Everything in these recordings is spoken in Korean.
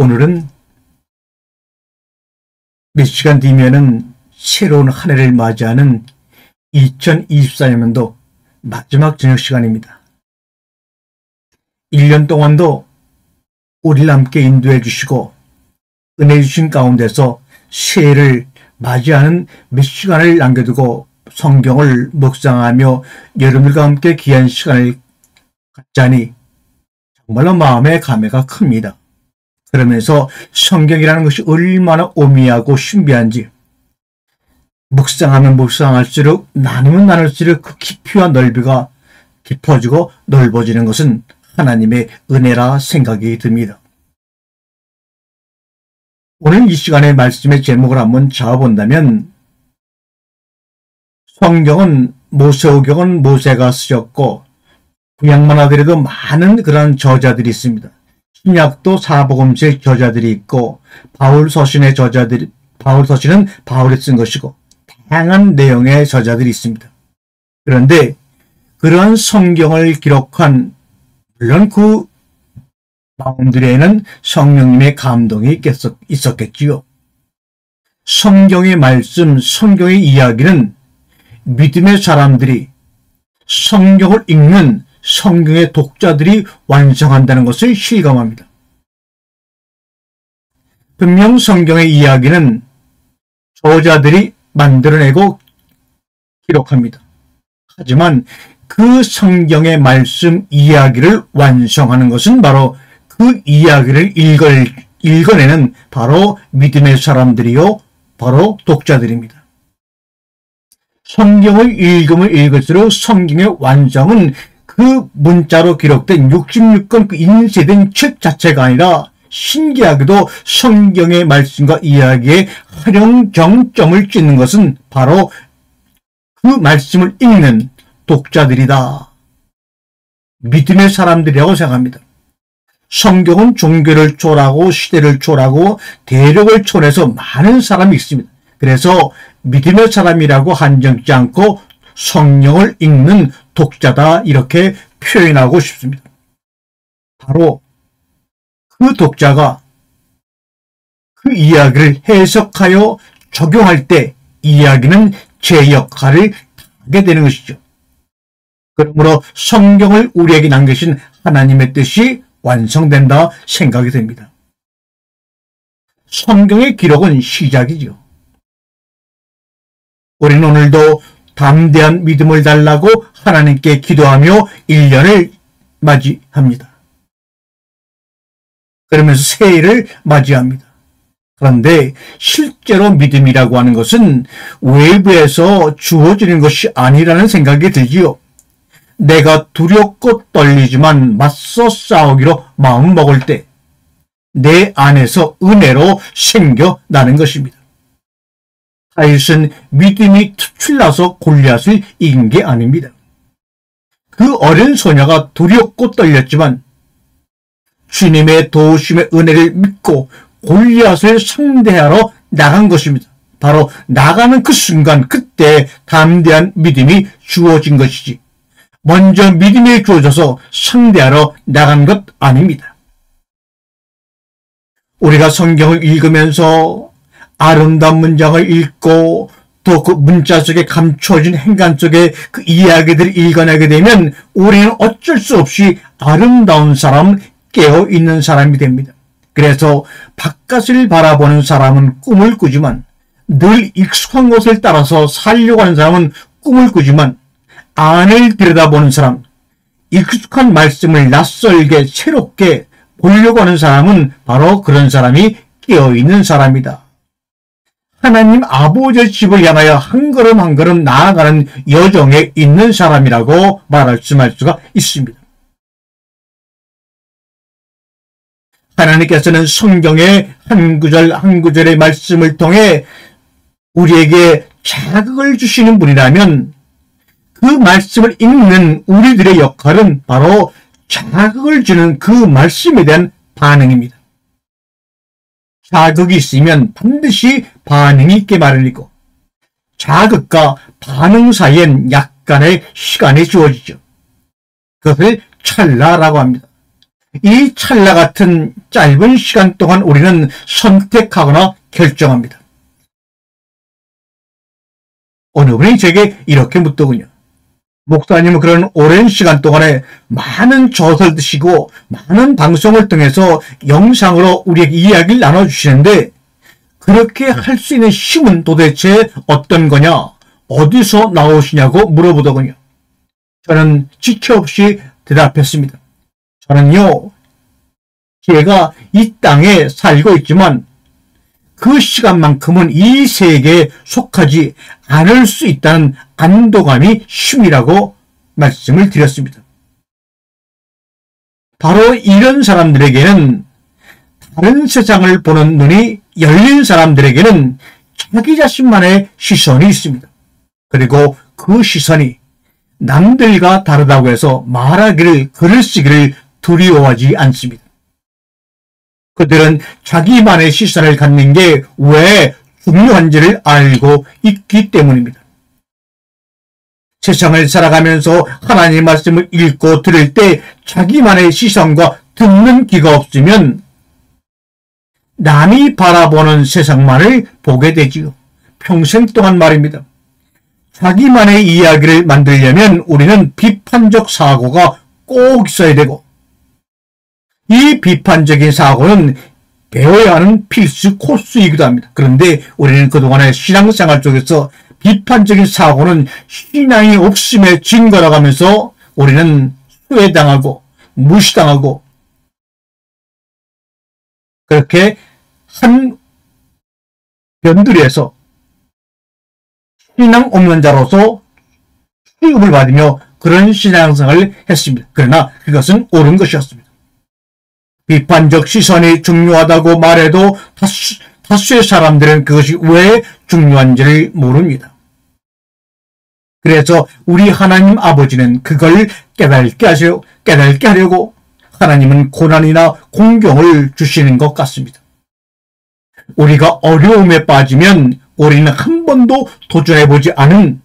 오늘은 몇 시간 뒤면은 새로운 한 해를 맞이하는 2024년도 마지막 저녁 시간입니다. 1년 동안도 우리를 함께 인도해 주시고 은혜 주신 가운데서 새해를 맞이하는 몇 시간을 남겨두고 성경을 묵상하며 여러분들과 함께 귀한 시간을 갖자니 정말로 마음의 감회가 큽니다. 그러면서 성경이라는 것이 얼마나 오미하고 신비한지 묵상하면 묵상할수록 나누면 나눌수록 그 깊이와 넓이가 깊어지고 넓어지는 것은 하나님의 은혜라 생각이 듭니다. 오늘 이 시간의 말씀의 제목을 한번 잡아본다면 성경은 모세오경은 모세가 쓰셨고 구약만 하더라도 많은 그런 저자들이 있습니다. 신약도 사복음서의 저자들이 있고 바울서신의 저자들이 바울서신은 바울이 쓴 것이고 다양한 내용의 저자들이 있습니다. 그런데 그러한 성경을 기록한 물론 그 마음들에는 성령님의 감동이 있었겠지요. 성경의 말씀, 성경의 이야기는 믿음의 사람들이 성경을 읽는 성경의 독자들이 완성한다는 것을 실감합니다. 분명 성경의 이야기는 저자들이 만들어내고 기록합니다. 하지만 그 성경의 말씀 이야기를 완성하는 것은 바로 그 이야기를 읽어내는 바로 믿음의 사람들이요, 바로 독자들입니다. 성경을 읽으면 읽을수록 성경의 완성은 그 문자로 기록된 66권 그 인쇄된 책 자체가 아니라 신기하게도 성경의 말씀과 이야기에 활용 정점을 찍는 것은 바로 그 말씀을 읽는 독자들이다. 믿음의 사람들이라고 생각합니다. 성경은 종교를 초월하고 시대를 초월하고 대륙을 초월해서 많은 사람이 있습니다. 그래서 믿음의 사람이라고 한정지 않고 성경을 읽는 독자다 이렇게 표현하고 싶습니다. 바로 그 독자가 그 이야기를 해석하여 적용할 때 이야기는 제 역할을 하게 되는 것이죠. 그러므로 성경을 우리에게 남기신 하나님의 뜻이 완성된다 생각이 됩니다. 성경의 기록은 시작이죠. 우리는 오늘도 담대한 믿음을 달라고 하나님께 기도하며 1년을 맞이합니다. 그러면서 새해를 맞이합니다. 그런데 실제로 믿음이라고 하는 것은 외부에서 주어지는 것이 아니라는 생각이 들지요. 내가 두렵고 떨리지만 맞서 싸우기로 마음먹을 때 내 안에서 은혜로 생겨나는 것입니다. 다윗은 믿음이 투출나서 골리앗을 이긴 게 아닙니다. 그 어린 소녀가 두렵고 떨렸지만 주님의 도우심의 은혜를 믿고 골리앗을 상대하러 나간 것입니다. 바로 나가는 그 순간 그때 담대한 믿음이 주어진 것이지 먼저 믿음이 주어져서 상대하러 나간 것 아닙니다. 우리가 성경을 읽으면서 아름다운 문장을 읽고 또 그 문자 속에 감춰진 행간 속에 그 이야기들을 읽어내게 되면 우리는 어쩔 수 없이 아름다운 사람, 깨어있는 사람이 됩니다. 그래서 바깥을 바라보는 사람은 꿈을 꾸지만 늘 익숙한 곳을 따라서 살려고 하는 사람은 꿈을 꾸지만 안을 들여다보는 사람, 익숙한 말씀을 낯설게 새롭게 보려고 하는 사람은 바로 그런 사람이 깨어있는 사람이다. 하나님 아버지의 집을 향하여 한 걸음 한 걸음 나아가는 여정에 있는 사람이라고 말씀할 수가 있습니다. 하나님께서는 성경의 한 구절 한 구절의 말씀을 통해 우리에게 자극을 주시는 분이라면 그 말씀을 읽는 우리들의 역할은 바로 자극을 주는 그 말씀에 대한 반응입니다. 자극이 있으면 반드시 반응이 있게 마련이고 자극과 반응 사이엔 약간의 시간이 주어지죠. 그것을 찰나라고 합니다. 이 찰나 같은 짧은 시간 동안 우리는 선택하거나 결정합니다. 어느 분이 제게 이렇게 묻더군요. 목사님은 그런 오랜 시간 동안에 많은 저서를 드시고 많은 방송을 통해서 영상으로 우리에게 이야기를 나눠주시는데 그렇게 할 수 있는 힘은 도대체 어떤 거냐? 어디서 나오시냐고 물어보더군요. 저는 지체 없이 대답했습니다. 저는요, 제가 이 땅에 살고 있지만 그 시간만큼은 이 세계에 속하지 않을 수 있다는 안도감이 힘이라고 말씀을 드렸습니다. 바로 이런 사람들에게는 다른 세상을 보는 눈이 열린 사람들에게는 자기 자신만의 시선이 있습니다. 그리고 그 시선이 남들과 다르다고 해서 말하기를, 글을 쓰기를 두려워하지 않습니다. 그들은 자기만의 시선을 갖는 게 왜 중요한지를 알고 있기 때문입니다. 세상을 살아가면서 하나님의 말씀을 읽고 들을 때 자기만의 시선과 듣는 귀가 없으면 남이 바라보는 세상만을 보게 되지요. 평생 동안 말입니다. 자기만의 이야기를 만들려면 우리는 비판적 사고가 꼭 있어야 되고 이 비판적인 사고는 배워야 하는 필수 코스이기도 합니다. 그런데 우리는 그동안의 신앙생활 쪽에서 비판적인 사고는 신앙이 없음의 증거라고 하면서 우리는 수혜당하고 무시당하고 그렇게 한 변두리에서 신앙 없는 자로서 취급을 받으며 그런 신앙생활을 했습니다. 그러나 그것은 옳은 것이었습니다. 비판적 시선이 중요하다고 말해도 다수의 사람들은 그것이 왜 중요한지를 모릅니다. 그래서 우리 하나님 아버지는 그걸 깨닫게 하려고 하나님은 고난이나 공경을 주시는 것 같습니다. 우리가 어려움에 빠지면 우리는 한 번도 도전해보지 않은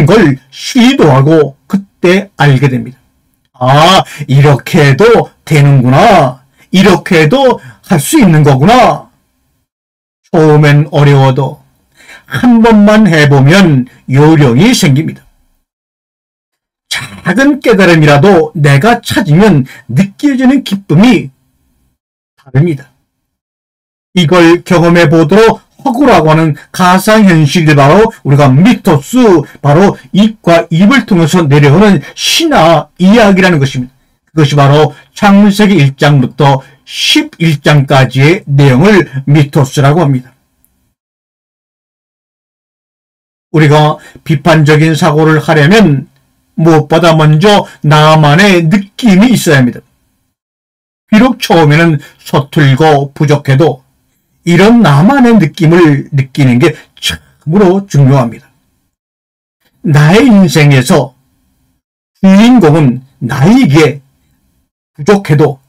걸 시도하고 그때 알게 됩니다. 아, 이렇게 해도 되는구나. 이렇게 해도 할 수 있는 거구나. 처음엔 어려워도 한 번만 해보면 요령이 생깁니다. 작은 깨달음이라도 내가 찾으면 느껴지는 기쁨이 다릅니다. 이걸 경험해 보도록 허구라고 하는 가상현실이 바로 우리가 미토스, 바로 입과 입을 통해서 내려오는 신화 이야기라는 것입니다. 그것이 바로 창세기 1장부터 11장까지의 내용을 미토스라고 합니다. 우리가 비판적인 사고를 하려면 무엇보다 먼저 나만의 느낌이 있어야 합니다. 비록 처음에는 서툴고 부족해도 이런 나만의 느낌을 느끼는 게 참으로 중요합니다. 나의 인생에서 주인공은 나에게 부족해도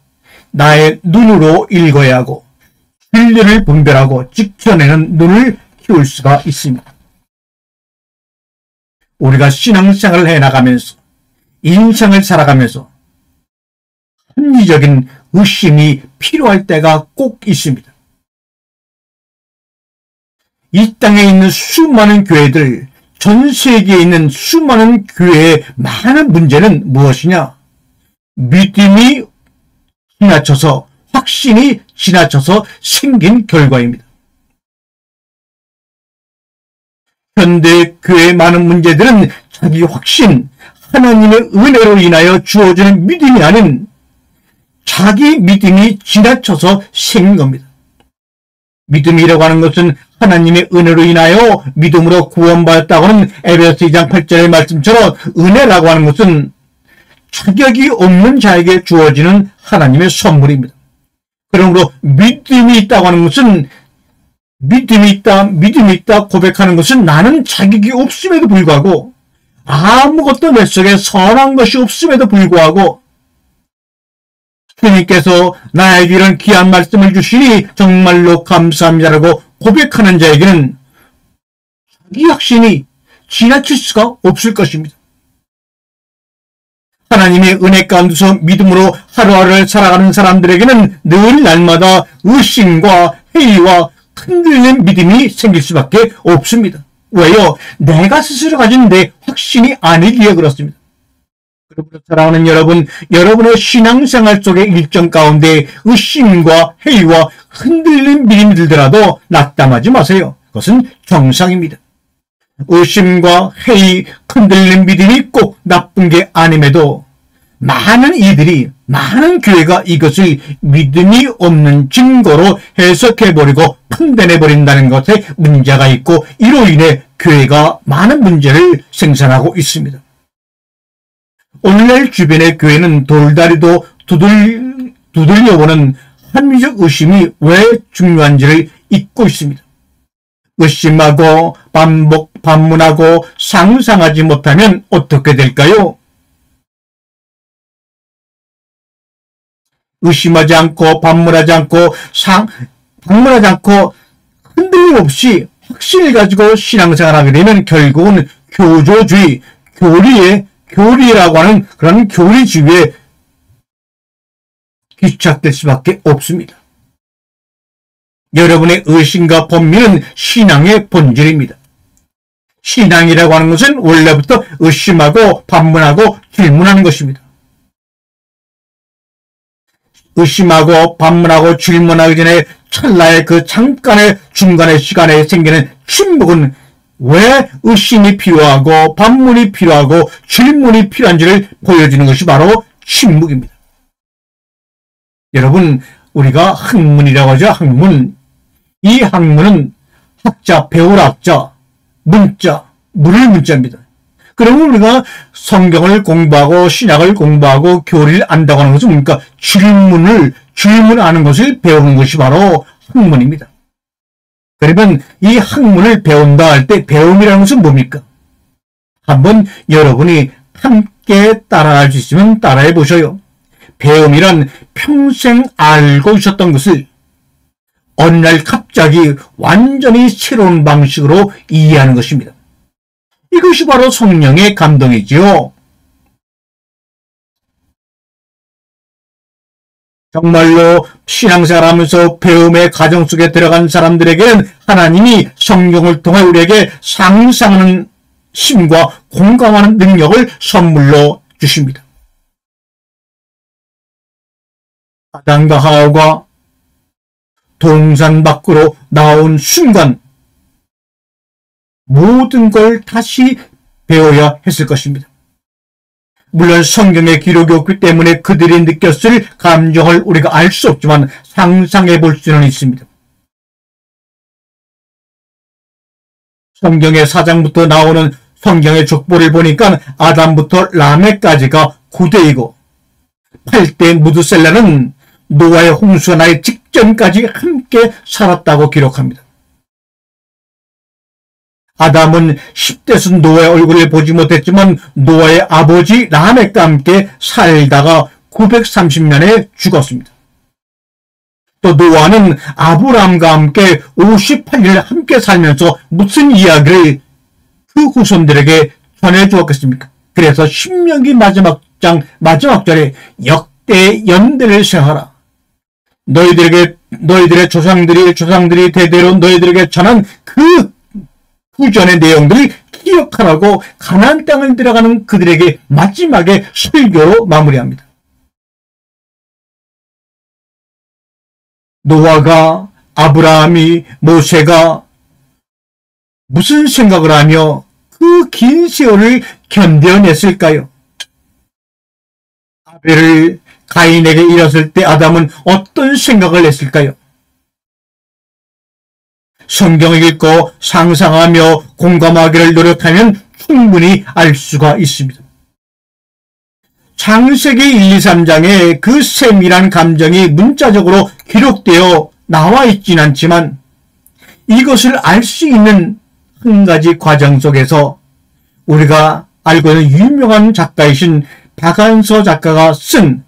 나의 눈으로 읽어야 하고 진리를 분별하고 지켜내는 눈을 키울 수가 있습니다. 우리가 신앙생활을 해나가면서 인생을 살아가면서 합리적인 의심이 필요할 때가 꼭 있습니다. 이 땅에 있는 수많은 교회들, 전 세계에 있는 수많은 교회의 많은 문제는 무엇이냐? 믿음이 지나쳐서, 확신이 지나쳐서 생긴 결과입니다. 현대 교회의 많은 문제들은 자기 확신, 하나님의 은혜로 인하여 주어지는 믿음이 아닌 자기 믿음이 지나쳐서 생긴 겁니다. 믿음이라고 하는 것은 하나님의 은혜로 인하여 믿음으로 구원받았다고 하는 에베소 2장 8절의 말씀처럼 은혜라고 하는 것은 자격이 없는 자에게 주어지는 하나님의 선물입니다. 그러므로 믿음이 있다고 하는 것은 믿음이 있다 고백하는 것은 나는 자격이 없음에도 불구하고 아무것도 내 속에 선한 것이 없음에도 불구하고 주님께서 나에게 이런 귀한 말씀을 주시니 정말로 감사합니다라고 고백하는 자에게는 자기 확신이 지나칠 수가 없을 것입니다. 하나님의 은혜 가운데서 믿음으로 하루하루를 살아가는 사람들에게는 늘 날마다 의심과 회의와 흔들리는 믿음이 생길 수밖에 없습니다. 왜요? 내가 스스로 가진 내 확신이 아니기에 그렇습니다. 그러므로 사랑하는 여러분, 여러분의 신앙생활 속의 일정 가운데 의심과 회의와 흔들리는 믿음이 들더라도 낙담하지 마세요. 그것은 정상입니다. 의심과 회의, 흔들리는 믿음이 꼭 나쁜 게 아님에도 많은 이들이, 많은 교회가 이것을 믿음이 없는 증거로 해석해버리고 판단해버린다는 것에 문제가 있고, 이로 인해 교회가 많은 문제를 생산하고 있습니다. 오늘날 주변의 교회는 돌다리도 두들려보는 합리적 의심이 왜 중요한지를 잊고 있습니다. 의심하고 반문하고 상상하지 못하면 어떻게 될까요? 의심하지 않고 반문하지 않고 흔들림 없이 확신을 가지고 신앙생활을 하게 되면 결국은 교조주의, 교리라고 하는 그런 교리주의에 귀착될 수밖에 없습니다. 여러분의 의심과 번민은 신앙의 본질입니다. 신앙이라고 하는 것은 원래부터 의심하고 반문하고 질문하는 것입니다. 의심하고 반문하고 질문하기 전에 찰나의 그 잠깐의 중간의 시간에 생기는 침묵은 왜 의심이 필요하고 반문이 필요하고 질문이 필요한지를 보여주는 것이 바로 침묵입니다. 여러분, 우리가 학문이라고 하죠. 학문. 이 학문은 학자, 배울 학자, 문자, 물을 문자입니다. 그러면 우리가 성경을 공부하고 신약을 공부하고 교리를 안다고 하는 것은 뭡니까? 질문하는 것을 배우는 것이 바로 학문입니다. 그러면 이 학문을 배운다 할 때 배움이라는 것은 뭡니까? 한번 여러분이 함께 따라할 수 있으면 따라해 보셔요. 배움이란 평생 알고 있었던 것을 어느 날 갑자기 완전히 새로운 방식으로 이해하는 것입니다. 이것이 바로 성령의 감동이지요. 정말로 신앙생활하면서 배움의 과정 속에 들어간 사람들에게는 하나님이 성경을 통해 우리에게 상상하는 힘과 공감하는 능력을 선물로 주십니다. 아담과 하와가 동산 밖으로 나온 순간 모든 걸 다시 배워야 했을 것입니다. 물론 성경에 기록이 없기 때문에 그들이 느꼈을 감정을 우리가 알 수 없지만 상상해 볼 수는 있습니다. 성경의 4장부터 나오는 성경의 족보를 보니까 아담부터 라멕까지가 9대이고 8대 무드셀라는 노아의 홍수가 나기 직전까지 함께 살았다고 기록합니다. 아담은 10대에서 노아의 얼굴을 보지 못했지만 노아의 아버지 라멕과 함께 살다가 930년에 죽었습니다. 또 노아는 아브라함과 함께 58년을 함께 살면서 무슨 이야기를 그 후손들에게 전해주었겠습니까? 그래서 신명기 마지막 절에 역대 연대를 생하라. 너희들의 조상들이 대대로 너희들에게 전한 그 후전의 내용들을 기억하라고 가나안 땅을 들어가는 그들에게 마지막에 설교로 마무리합니다. 노아가, 아브라함이, 모세가 무슨 생각을 하며 그 긴 세월을 견뎌냈을까요? 아벨을 가인에게 잃었을 때 아담은 어떤 생각을 했을까요? 성경을 읽고 상상하며 공감하기를 노력하면 충분히 알 수가 있습니다. 창세기 1, 2, 3장에 그 세밀한 감정이 문자적으로 기록되어 나와 있진 않지만 이것을 알 수 있는 한 가지 과정 속에서 우리가 알고 있는 유명한 작가이신 박한서 작가가 쓴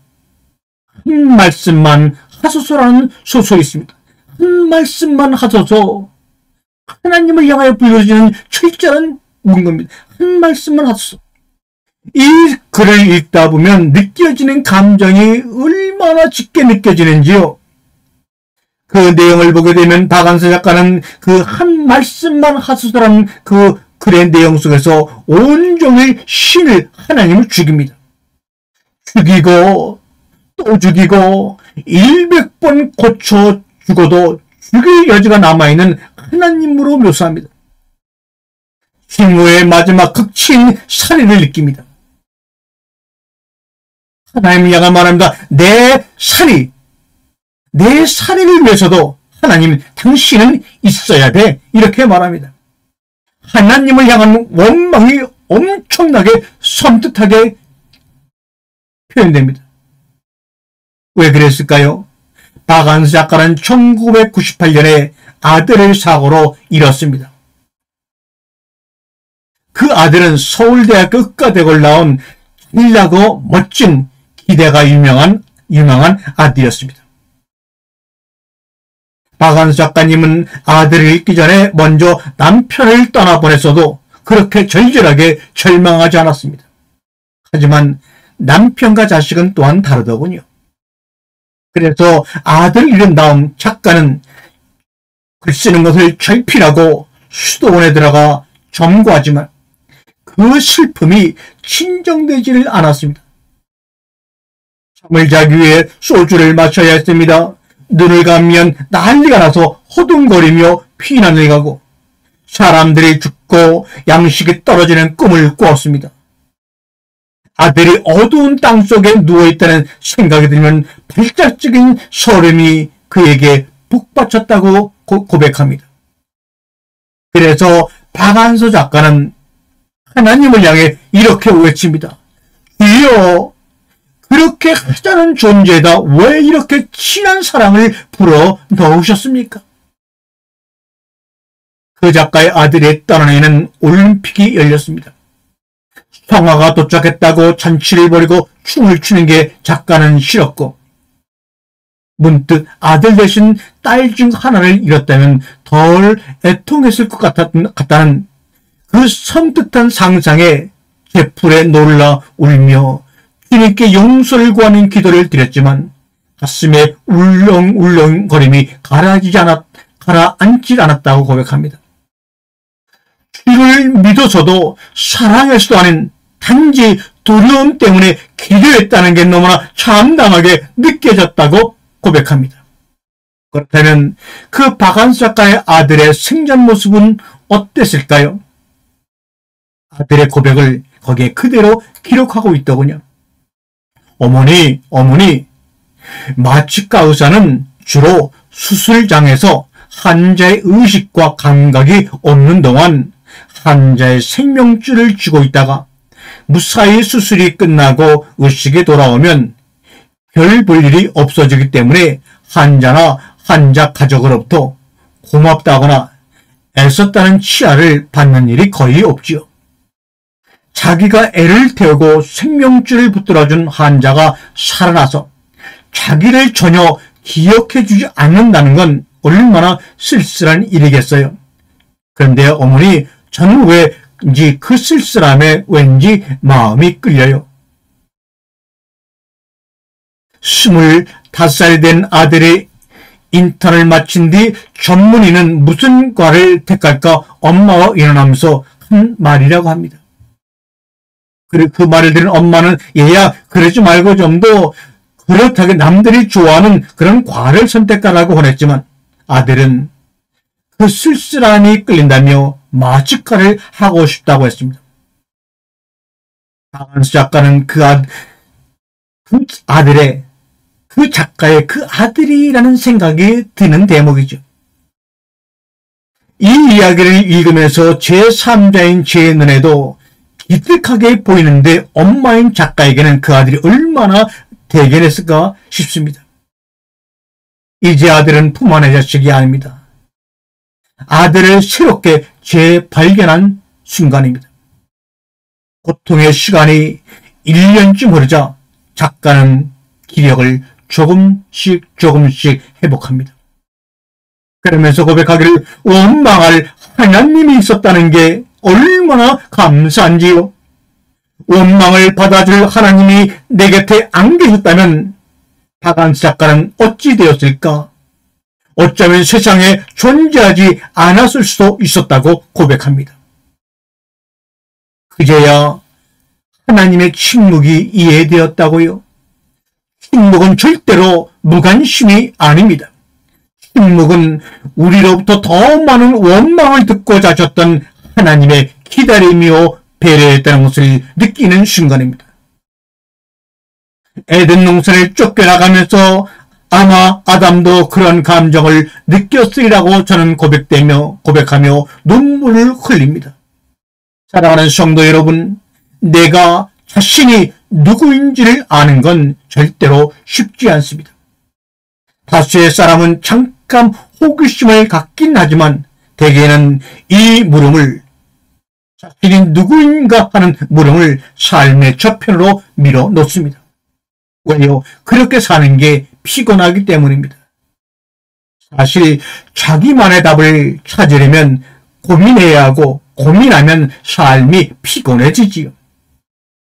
한 말씀만 하소서라는 소설이 있습니다. 한 말씀만 하소서. 하나님을 향하여 불러주는 철저한 문구입니다. 한 말씀만 하소서. 이 글을 읽다 보면 느껴지는 감정이 얼마나 짙게 느껴지는지요. 그 내용을 보게 되면 박완서 작가는 그 한 말씀만 하소설한 그 글의 내용 속에서 온종일 신을, 하나님을 죽입니다. 죽이고 또 죽이고 100번 고쳐 죽어도 죽일 여지가 남아있는 하나님으로 묘사합니다. 징후의 마지막 극치인 살인을 느낍니다. 하나님을 향해 말합니다. 내 살인을 위해서도 하나님, 당신은 있어야 돼. 이렇게 말합니다. 하나님을 향한 원망이 엄청나게 섬뜩하게 표현됩니다. 왜 그랬을까요? 박완서 작가는 1998년에 아들을 사고로 잃었습니다. 그 아들은 서울대학교 의과대학을 나온 찬란하고 멋진 기대가 유명한 아들이었습니다. 박완서 작가님은 아들을 잃기 전에 먼저 남편을 떠나보냈어도 그렇게 절절하게 절망하지 않았습니다. 하지만 남편과 자식은 또한 다르더군요. 그래서 아들을 잃은 다음 작가는 글 쓰는 것을 절필하고 수도원에 들어가 점거하지만 그 슬픔이 진정되지를 않았습니다. 잠을 자기 위해 소주를 마셔야 했습니다. 눈을 감면 난리가 나서 허둥거리며 피난을 가고 사람들이 죽고 양식이 떨어지는 꿈을 꾸었습니다. 아들이 어두운 땅속에 누워있다는 생각이 들면 발작적인 소름이 그에게 북받쳤다고 고백합니다. 그래서 박완서 작가는 하나님을 향해 이렇게 외칩니다. 주여, 그렇게 하찮은 존재에다 왜 이렇게 진한 사랑을 불어 넣으셨습니까? 그 작가의 아들이 떠나는 올림픽이 열렸습니다. 성화가 도착했다고 잔치를 벌이고 춤을 추는 게 작가는 싫었고, 문득 아들 대신 딸 중 하나를 잃었다면 덜 애통했을 것 같다는 그 섬뜩한 상상에 제풀에 놀라 울며 주님께 용서를 구하는 기도를 드렸지만 가슴에 울렁울렁거림이 가라앉지 않았다고 고백합니다. 주를 믿어서도 사랑해서도 하는 단지 두려움 때문에 기도했다는 게 너무나 참담하게 느껴졌다고 고백합니다. 그렇다면 그 박완서 작가의 아들의 생전 모습은 어땠을까요? 아들의 고백을 거기에 그대로 기록하고 있더군요. 어머니, 마취과 의사는 주로 수술장에서 환자의 의식과 감각이 없는 동안 환자의 생명줄을 쥐고 있다가 무사히 수술이 끝나고 의식이 돌아오면 별 볼 일이 없어지기 때문에 환자나 환자 가족으로부터 고맙다거나 애썼다는 치아를 받는 일이 거의 없지요. 자기가 애를 태우고 생명줄을 붙들어준 환자가 살아나서 자기를 전혀 기억해주지 않는다는 건 얼마나 쓸쓸한 일이겠어요. 그런데 어머니, 저는 왠지 그 쓸쓸함에 왠지 마음이 끌려요. 25살이 된 아들이 인턴을 마친 뒤 전문의는 무슨 과를 택할까 엄마와 일어나면서 한 말이라고 합니다. 그리고 그 말을 들은 엄마는 얘야, 그러지 말고 좀 더 그렇다게 남들이 좋아하는 그런 과를 선택하라고 권했지만 아들은 그 쓸쓸함이 끌린다며 마취과를 하고 싶다고 했습니다. 박완서 작가는 그 작가의 그 아들이라는 생각이 드는 대목이죠. 이 이야기를 읽으면서 제3자인 제 눈에도 기특하게 보이는데 엄마인 작가에게는 그 아들이 얼마나 대견했을까 싶습니다. 이제 아들은 품 안의 자식이 아닙니다. 아들을 새롭게 재발견한 순간입니다. 고통의 시간이 1년쯤 흐르자 작가는 기력을 조금씩 회복합니다. 그러면서 고백하기를 원망할 하나님이 있었다는 게 얼마나 감사한지요. 원망을 받아줄 하나님이 내 곁에 안 계셨다면 바간스 작가는 어찌 되었을까? 어쩌면 세상에 존재하지 않았을 수도 있었다고 고백합니다. 그제야 하나님의 침묵이 이해되었다고요. 침묵은 절대로 무관심이 아닙니다. 침묵은 우리로부터 더 많은 원망을 듣고자 하셨던 하나님의 기다림이요 배려였다는 것을 느끼는 순간입니다. 에덴 농산을 쫓겨나가면서 아마 아담도 그런 감정을 느꼈으리라고 저는 고백하며 눈물을 흘립니다. 사랑하는 성도 여러분, 내가 자신이 누구인지를 아는 건 절대로 쉽지 않습니다. 다수의 사람은 잠깐 호기심을 갖긴 하지만 대개는 이 물음을, 자신이 누구인가 하는 물음을 삶의 저편으로 밀어놓습니다. 왜요? 그렇게 사는 게 피곤하기 때문입니다. 사실 자기만의 답을 찾으려면 고민해야 하고 고민하면 삶이 피곤해지지요.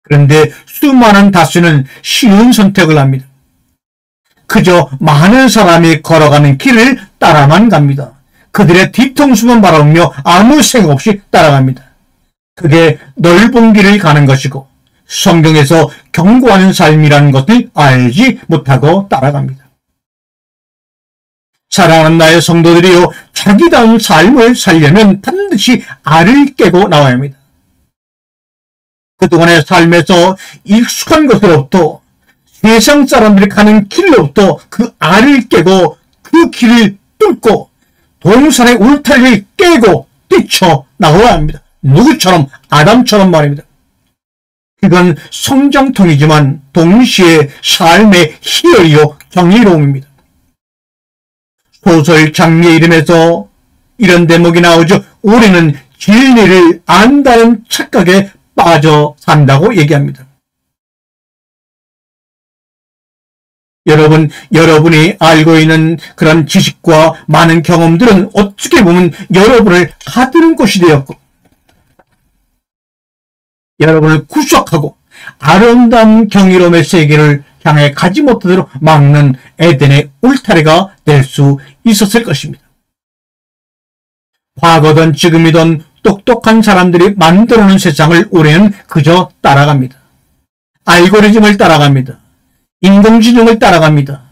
그런데 수많은 다수는 쉬운 선택을 합니다. 그저 많은 사람이 걸어가는 길을 따라만 갑니다. 그들의 뒤통수만 바라보며 아무 생각 없이 따라갑니다. 그게 넓은 길을 가는 것이고 성경에서 경고하는 삶이라는 것을 알지 못하고 따라갑니다. 사랑하는 나의 성도들이요, 자기다운 삶을 살려면 반드시 알을 깨고 나와야 합니다. 그동안의 삶에서 익숙한 것으로부터 세상 사람들이 가는 길로부터 그 알을 깨고 그 길을 뚫고 동산의 울타리를 깨고 뛰쳐나와야 합니다. 누구처럼? 아담처럼 말입니다. 그건 성장통이지만 동시에 삶의 희열이요 경이로움입니다. 소설 장미의 이름에서 이런 대목이 나오죠. 우리는 진리를 안다는 착각에 빠져 산다고 얘기합니다. 여러분이 알고 있는 그런 지식과 많은 경험들은 어떻게 보면 여러분을 가두는 곳이 되었고 여러분을 구속하고 아름다운 경이로움의 세계를 향해 가지 못하도록 막는 에덴의 울타리가 될 수 있었을 것입니다. 과거든 지금이든 똑똑한 사람들이 만들어놓은 세상을 우리는 그저 따라갑니다. 알고리즘을 따라갑니다. 인공지능을 따라갑니다.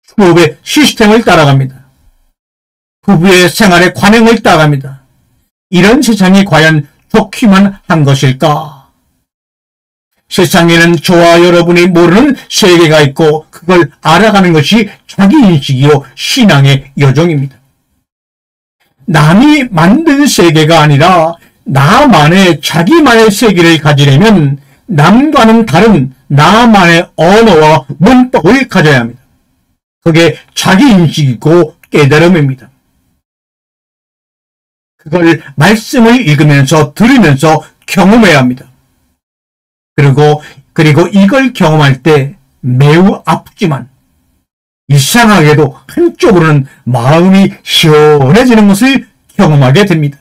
수업의 시스템을 따라갑니다. 부부의 생활의 관행을 따라갑니다. 이런 세상이 과연 좋기만 한 것일까? 세상에는 저와 여러분이 모르는 세계가 있고 그걸 알아가는 것이 자기인식이요 신앙의 여정입니다. 남이 만든 세계가 아니라 나만의 자기만의 세계를 가지려면 남과는 다른 나만의 언어와 문법을 가져야 합니다. 그게 자기인식이고 깨달음입니다. 그걸 말씀을 읽으면서 들으면서 경험해야 합니다. 그리고 이걸 경험할 때 매우 아프지만 이상하게도 한쪽으로는 마음이 시원해지는 것을 경험하게 됩니다.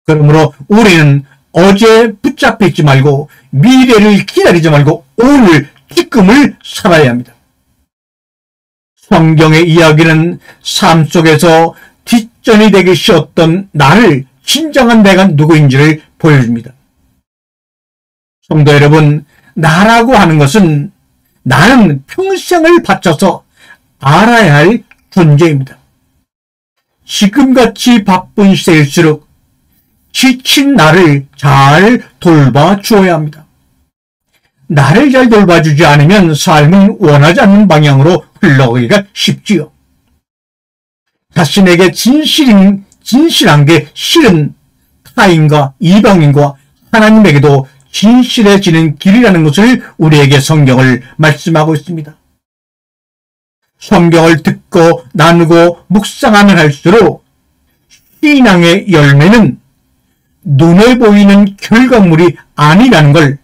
그러므로 우리는 어제 붙잡혀 있지 말고 미래를 기다리지 말고 오늘 지금을 살아야 합니다. 성경의 이야기는 삶 속에서 뒷전이 되기 쉬웠던 나를 진정한 내가 누구인지를 보여줍니다. 성도 여러분, 나라고 하는 것은 나는 평생을 바쳐서 알아야 할 존재입니다. 지금같이 바쁜 시대일수록 지친 나를 잘 돌봐주어야 합니다. 나를 잘 돌봐주지 않으면 삶은 원하지 않는 방향으로 흘러가기가 쉽지요. 자신에게 진실한 게 싫은 타인과 이방인과 하나님에게도 진실해지는 길이라는 것을 우리에게 성경을 말씀하고 있습니다. 성경을 듣고 나누고 묵상하면 할수록 신앙의 열매는 눈에 보이는 결과물이 아니라는 걸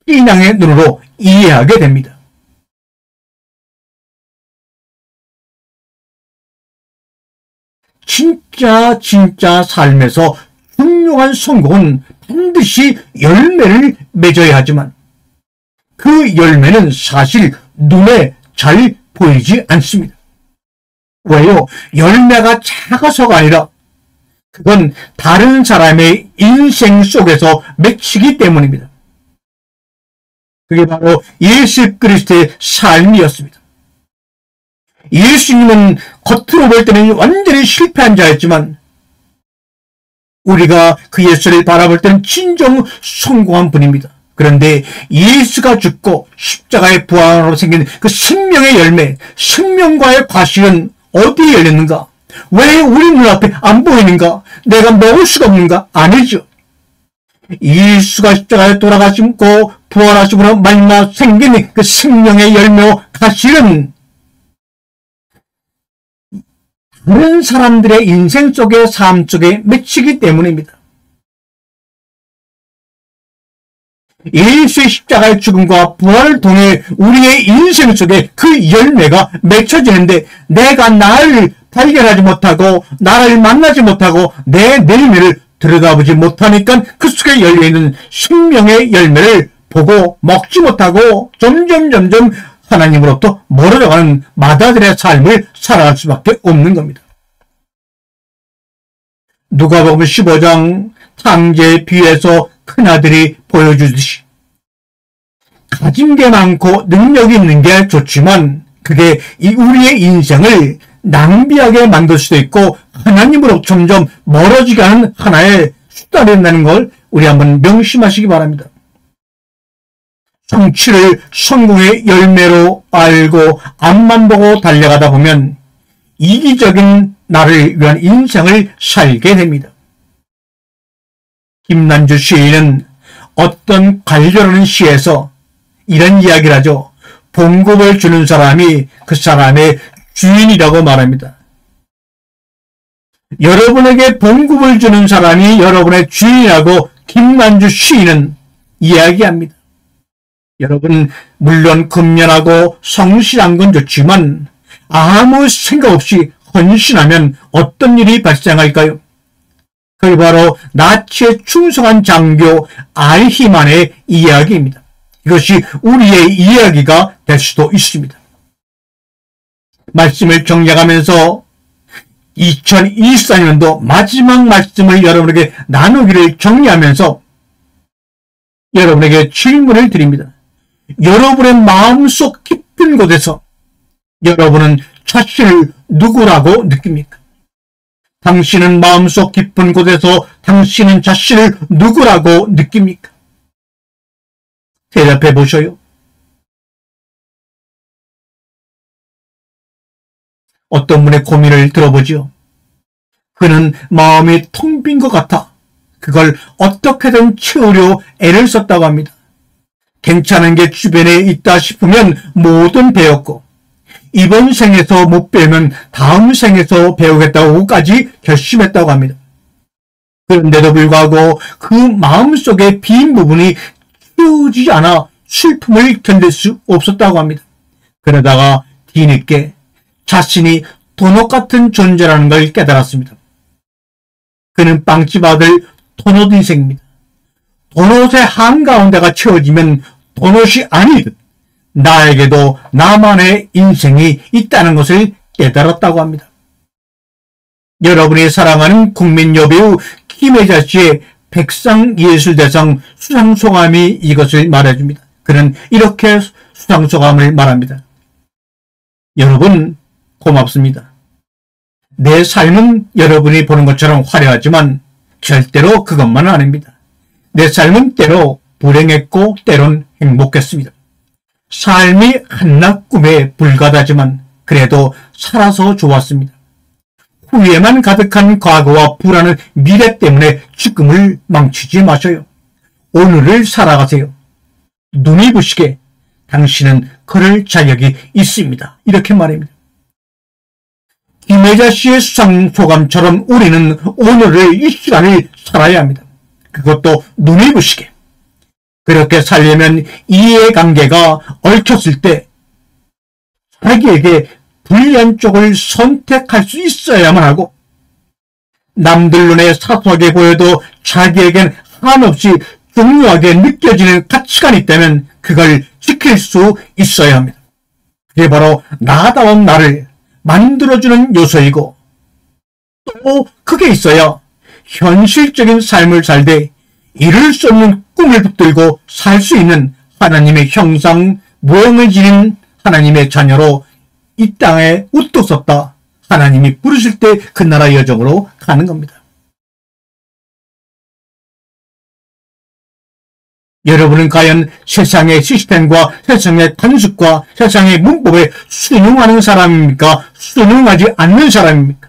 신앙의 눈으로 이해하게 됩니다. 진짜 삶에서 훌륭한 성공은 반드시 열매를 맺어야 하지만 그 열매는 사실 눈에 잘 보이지 않습니다. 왜요? 열매가 작아서가 아니라 그건 다른 사람의 인생 속에서 맺히기 때문입니다. 그게 바로 예수 그리스도의 삶이었습니다. 예수님은 겉으로 볼 때는 완전히 실패한 자였지만 우리가 그 예수를 바라볼 때는 진정 성공한 분입니다. 그런데 예수가 죽고 십자가의 부활로 생긴 그 생명의 열매, 생명과의 과실은 어디에 열렸는가? 왜 우리 눈앞에 안 보이는가? 내가 먹을 수가 없는가? 아니죠. 예수가 십자가에 돌아가시고 부활하심으로 말미암아 생긴 그 생명의 열매와 과실은 다른 사람들의 인생 속의 삶 속에 맺히기 때문입니다. 예수의 십자가의 죽음과 부활을 통해 우리의 인생 속에 그 열매가 맺혀지는데 내가 나를 발견하지 못하고 나를 만나지 못하고 내 내면을 들여다보지 못하니까 그 속에 열려있는 생명의 열매를 보고 먹지 못하고 점점 하나님으로부터 멀어져가는 마다들의 삶을 살아갈 수밖에 없는 겁니다. 누가복음 15장 탕자의 비유에서 큰아들이 보여주듯이 가진 게 많고 능력이 있는 게 좋지만 그게 우리의 인생을 낭비하게 만들 수도 있고 하나님으로 점점 멀어지게 하는 하나의 수단이 된다는 걸 우리 한번 명심하시기 바랍니다. 성취를 성공의 열매로 알고 앞만 보고 달려가다 보면 이기적인 나를 위한 인생을 살게 됩니다. 김난주 시인은 어떤 관료라는 시에서 이런 이야기를 하죠. 봉급을 주는 사람이 그 사람의 주인이라고 말합니다. 여러분에게 봉급을 주는 사람이 여러분의 주인이라고 김난주 시인은 이야기합니다. 여러분, 물론 근면하고 성실한 건 좋지만 아무 생각 없이 헌신하면 어떤 일이 발생할까요? 그게 바로 나치의 충성한 장교 알히만의 이야기입니다. 이것이 우리의 이야기가 될 수도 있습니다. 말씀을 정리하면서 2024년도 마지막 말씀을 여러분에게 나누기를 정리하면서 여러분에게 질문을 드립니다. 여러분의 마음속 깊은 곳에서 여러분은 자신을 누구라고 느낍니까? 당신은 마음속 깊은 곳에서 당신은 자신을 누구라고 느낍니까? 대답해 보셔요. 어떤 분의 고민을 들어보지요. 그는 마음이 텅 빈 것 같아 그걸 어떻게든 채우려 애를 썼다고 합니다. 괜찮은 게 주변에 있다 싶으면 뭐든 배웠고 이번 생에서 못 배우면 다음 생에서 배우겠다고까지 결심했다고 합니다. 그런데도 불구하고 그 마음속의 빈 부분이 채워지지 않아 슬픔을 견딜 수 없었다고 합니다. 그러다가 뒤늦게 자신이 도넛 같은 존재라는 걸 깨달았습니다. 그는 빵집 아들 도넛 인생입니다. 도넛의 한가운데가 채워지면 도넛이 아니듯 나에게도 나만의 인생이 있다는 것을 깨달았다고 합니다. 여러분이 사랑하는 국민 여배우 김혜자 씨의 백상예술대상 수상소감이 이것을 말해줍니다. 그는 이렇게 수상소감을 말합니다. 여러분 고맙습니다. 내 삶은 여러분이 보는 것처럼 화려하지만 절대로 그것만은 아닙니다. 내 삶은 때로 불행했고 때론 행복했습니다. 삶이 한낱 꿈에 불과하지만 그래도 살아서 좋았습니다. 후회만 가득한 과거와 불안한 미래 때문에 지금을 망치지 마셔요. 오늘을 살아가세요. 눈이 부시게 당신은 그럴 자격이 있습니다. 이렇게 말합니다. 김혜자 씨의 수상소감처럼 우리는 오늘을 이 시간을 살아야 합니다. 그것도 눈이 부시게. 그렇게 살려면 이해관계가 얽혔을 때 자기에게 불리한 쪽을 선택할 수 있어야만 하고 남들 눈에 사소하게 보여도 자기에겐 한없이 중요하게 느껴지는 가치관이 있다면 그걸 지킬 수 있어야 합니다. 그게 바로 나다운 나를 만들어주는 요소이고, 또 그게 있어야 현실적인 삶을 살되 이룰 수 없는 꿈을 붙들고 살 수 있는 하나님의 형상 모형을 지닌 하나님의 자녀로 이 땅에 우뚝 섰다 하나님이 부르실 때 그 나라 여정으로 가는 겁니다. 여러분은 과연 세상의 시스템과 세상의 관습과 세상의 문법에 순응하는 사람입니까? 순응하지 않는 사람입니까?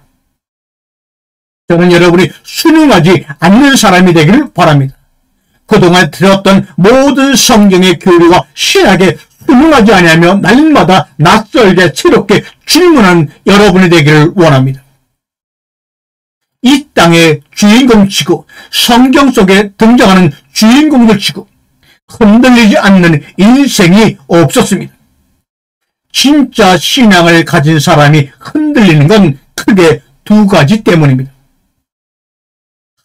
저는 여러분이 순응하지 않는 사람이 되기를 바랍니다. 그동안 들었던 모든 성경의 교리와 신학에 순응하지 않으며 날마다 낯설게 새롭게 질문하는 여러분이 되기를 원합니다. 이 땅의 주인공 치고 성경 속에 등장하는 주인공들 치고 흔들리지 않는 인생이 없었습니다. 진짜 신앙을 가진 사람이 흔들리는 건 크게 두 가지 때문입니다.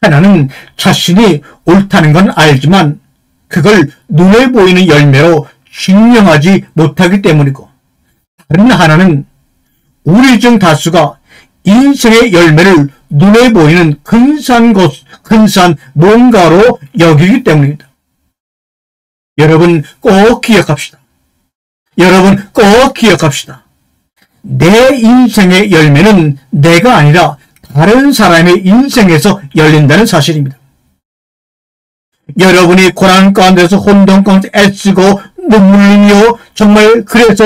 하나는 자신이 옳다는 건 알지만 그걸 눈에 보이는 열매로 증명하지 못하기 때문이고, 다른 하나는 우리 중 다수가 인생의 열매를 눈에 보이는 근사한 뭔가로 여기기 때문입니다. 여러분 꼭 기억합시다. 여러분 꼭 기억합시다. 내 인생의 열매는 내가 아니라 다른 사람의 인생에서 열린다는 사실입니다. 여러분이 고난 가운데서 혼돈 가운데 애쓰고 눈물 흘리며 그래서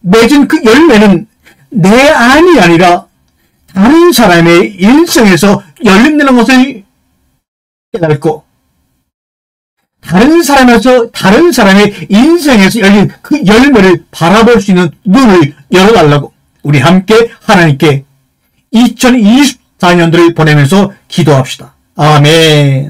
맺은 그 열매는 내 안이 아니라 다른 사람의 인생에서 열린다는 것을 깨닫고, 다른 사람의 인생에서 열린 그 열매를 바라볼 수 있는 눈을 열어달라고 우리 함께 하나님께 2024년도를 보내면서 기도합시다. 아멘.